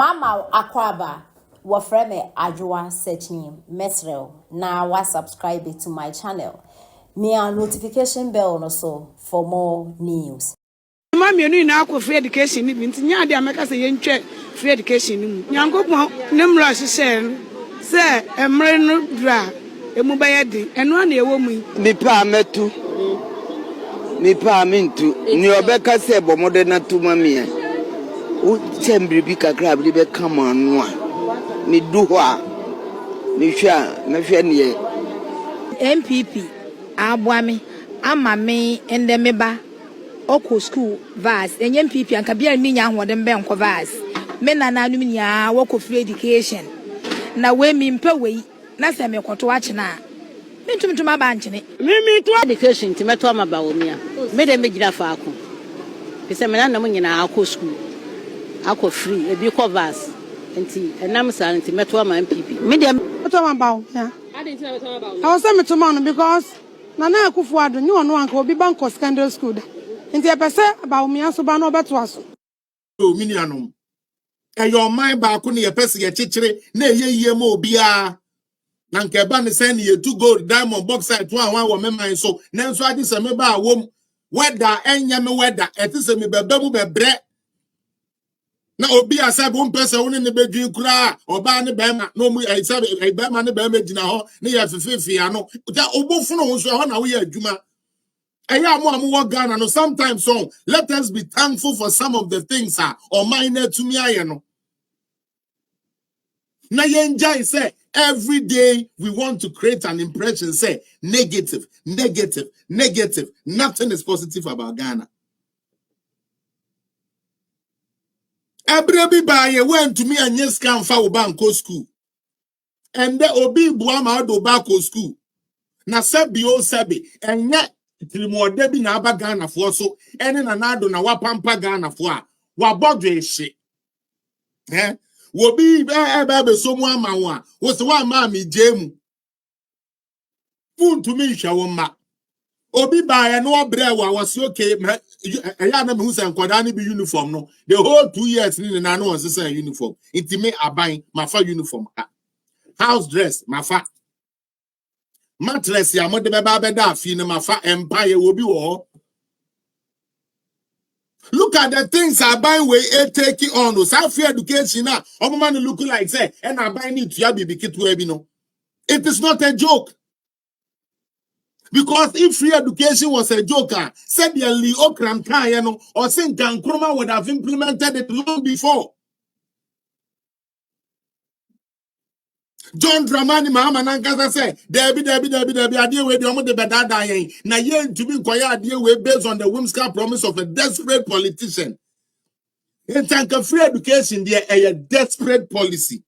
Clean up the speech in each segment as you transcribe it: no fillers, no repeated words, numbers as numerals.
Mama Akwaba, wafreme Ajwa search name Mesrel. Now wa subscribe to my channel. Me a notification bell also for more news. Mama you na akọ free education ni binti nya de ameka se yentwe free education ni mu. Nyankopon ne mra hye se emre no dra emu baye de eno na ewo mu. Mipa metu. Mipa mintu. Ni obeka se bomode na tuma mia. U chembri bi kakra bi be kama anu a. Ni du ho a. Ni hwa na hwa ne NPP aboame ama me ende meba oko school vas enye NPP anka bia ni nya ahode mbe nko vas me na na anum nya woko free education na we mi mpa we na se me koto ache na me ntumtum aba nchene Me to education ti meto ama ba wo mia me de me gira fa ako pese me na mo nyina akọ school akọ free e bi ko vas enti enam sa enti meto ama NPP me de meto ama ba wo ya I was saying to man because Nana Akufuado knew on one could be bank or secondary school. In the episode about me, so by no better was. Oh, Minianum. And your mind back on your person, your chitchery, nay, ye mo bia. Nankaban is sending you 2 gold diamond box at 1 woman. So, now so I just remember a woman. Weather and yam weather, at this me be bread. Na obi asab one person won in the bedroom kra oba ne bema no mu asab e bema ne bema gina ho ne ya fefefe ano da obofo no so ho na wo ya adwuma eya mo wo Ghana no sometimes so let us be thankful for some of the things or minor to me aye no na yenjai say every day we want to create an impression say negative nothing is positive about Ghana. Ebrebi baye went to me and yes can fa banko school. And the obi buama do bako school. Na sebi o sebi. And yet trimo debi na aba Ghana for so ene na nado na wapampa Ghana for wa bodwe she. Wobi ebe so mu ama wa. Wo se wa ma mi jemu. Fun to me shawoma. Obi baye no obre wa was okay eya na me hu se nkoda ni bi uniform no the whole 2 years ni na no was say uniform intime aban mafa uniform house dress mafa mattress ya mo de beba beda afi ni mafa empire obi wo. Look at the things aban we take on no self education na omo man look like say and aban ni tua bibi kitu ebi no. It is not a joke. Because if free education was a joker, said the Lee Okram Kayano or Saint Nkrumah would have implemented it long before. John Dramani Mahama Nankaza said, Debbie, idea where the Omo de Bedada yen. Na yen to be quiet idea way based on the whimsical promise of a desperate politician. In tank of free education, there a desperate policy.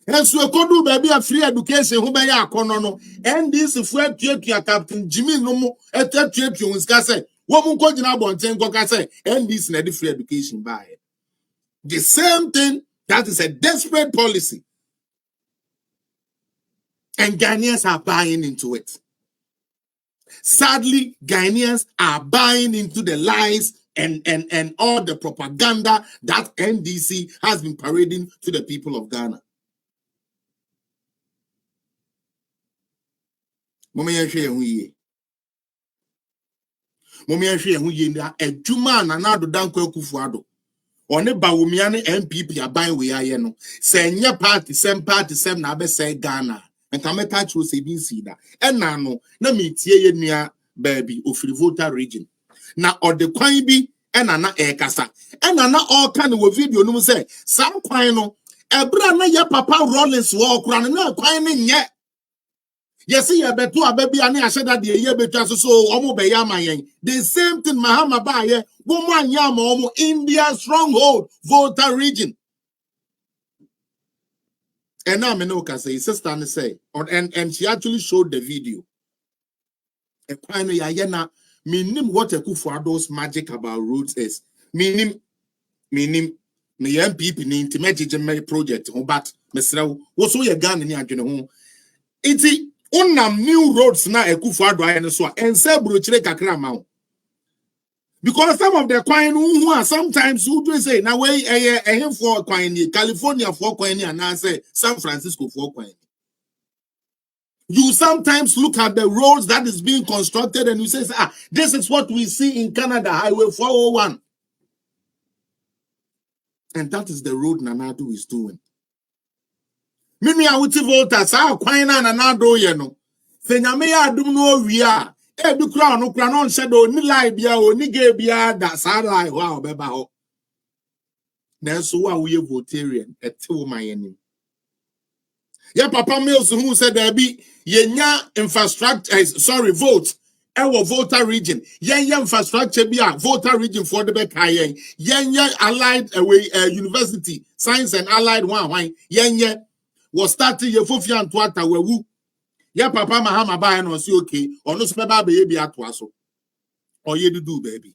And so do baby a free education who may no and this if we are Captain Jimmy no more at that you say woman called in about 10 say and this is free education by the same thing that is a desperate policy. And Ghanaians are buying into it. Sadly, Ghanaians are buying into the lies and all the propaganda that NDC has been parading to the people of Ghana. Momi ye na adwuma na nado danko Akufuado one bawumia ne NPP aban we aye no se enye party sem na be say Ghana enka meka chiro se bi sida ena no na metie ye nua baabi ofiri voter region na ode kwan bi ena na ekasa ena na all kan wo video no say sam kwan no ebra na ye papa Rollins wo okura na kwan ne nye. Yes, you beto ababi ani asheda de ye betwa so omo be ya mayen. The same thing Mahama baye woman yam omo India stronghold voter region. And now me no can say sister and say and she actually showed the video. E kwano ya na minim what Akufuado's magic about roads is. Minim me MPP ni intimate project but mesra wo so ye Ghana ni adwene ho. Iti unam new roads na Akufuado aye so ense brochire kakra ma wo Because some of the coin who are sometimes who do say now way a for coin California for coin and I say San Francisco for coin. You sometimes look at the roads that is being constructed and you say, this is what we see in Canada, Highway 401. And that is the road Nanado is doing. Mimi a wuti volta sa kwan na Nanado ye no. Se nyame ya adum no wi a, e bi kura no shadow ni lie bia o ni ge bia da sa lie ho a obeba ho. Na so wa we votarian etewo mayenim. Ya papa Mills who said there be yenya infrastructure vote our voter region yenya infrastructure be a voter region for the back yenya allied away university science and allied one yenya was starting ye fofia and twata wewu ya papa mahama ba no say okay ono so beba be bi atwa so oye do baby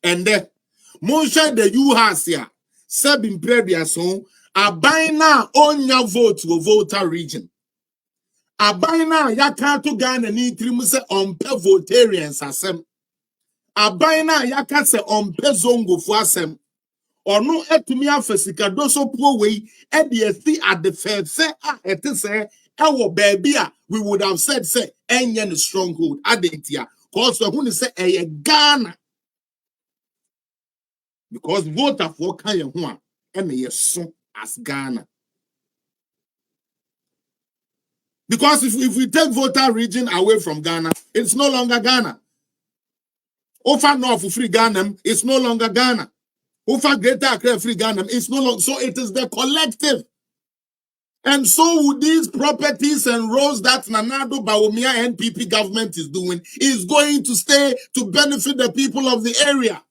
and then mon share the you has here sebin predia so aban na onya vote wo voter region. Abaina yaka to Ghana ni trim se ompe votarians asem. Abaina yaka se ompe zongo fu asem. Ono etumi afesika doso pro we e de esi at the fair say ete say ewo baby a we would have said say enye no stronghold adentia cause who say eye Ghana because voter for kan ye ho a e me yeso as Ghana. Because if we take voter region away from Ghana, it's no longer Ghana. Over North Free Ghana, it's no longer Ghana. Over Greater Accra Free Ghana, it's no longer. So it is the collective. And so with these properties and roads that Nanado Bawumia NPP government is doing is going to stay to benefit the people of the area.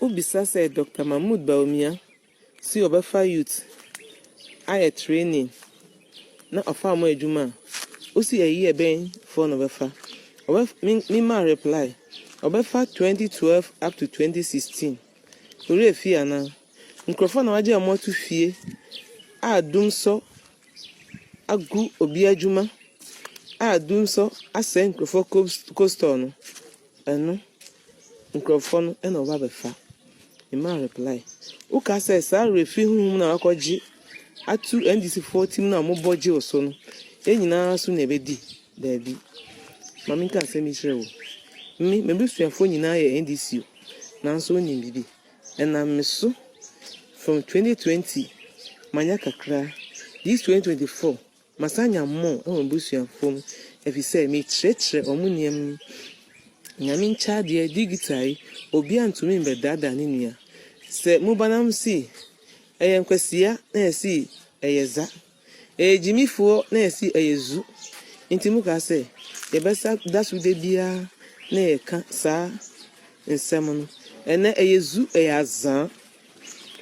Ubisa said Dr. Mahmoud Bawumia, see Obefa youth, I training, not a farmer Juma. Usi a year ben for Obefa. Mima reply, Obefa 2012 up to 2016. Ure Fiana, Microphone Waja more to fear. I doom so, I grew Obia Juma. I doom so, I send Costono. And no, Microphone and Obefa. Mima reply. Uka says, I refuse whom na wakoji atu NDC 14 na moboji osono. Enyina so na bedi dabi. Mami ka se mi hrewo. Me busuafo nyina ye NDC na so nyim bibi. Ena meso from 2020 manya kakra. This 2024 masanya mo e busuafo m efise mi chretre omuniem nyame ncha de digital obi antumi mbedada ne nua. Se mubanam si eyenkwasiya na esi eyeza ejimifo na esi eyezu intimu ka se yebesa dasude bia na eka sa nsem no ene eyezu eyazan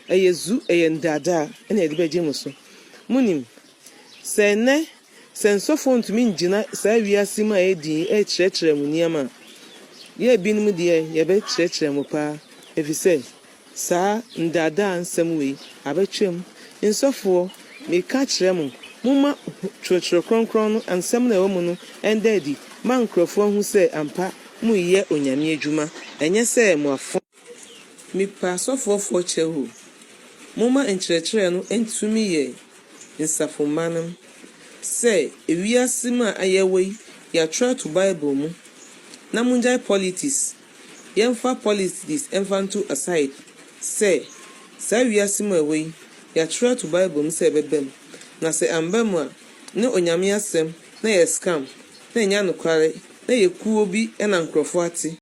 eyezu eyendada na edibeje muso munim se ne sensofo ntumi ngina sa wiase ma edi echretre mu niam ye binum de yebe chretre mu pa efise sa ndada nsem we abetwem nsofo me ka kyerem muma twetwe kronkron no ansem na ewomu no endedi man krofo hu se ampa mu ye onyame adwuma enye se mu afo mi pa sofo fo chehu muma enkyerɛkyerɛ no entumi ye nsafo manam se ewiase ma ayewe ya try to bible mu na munjai politics yemfa politics enfanto aside say sa wiase ma we ya try to bible mu se bebem na se ambam a ne onyame asem na ye scam na nya nokware na ye kuo bi na nkrofo ate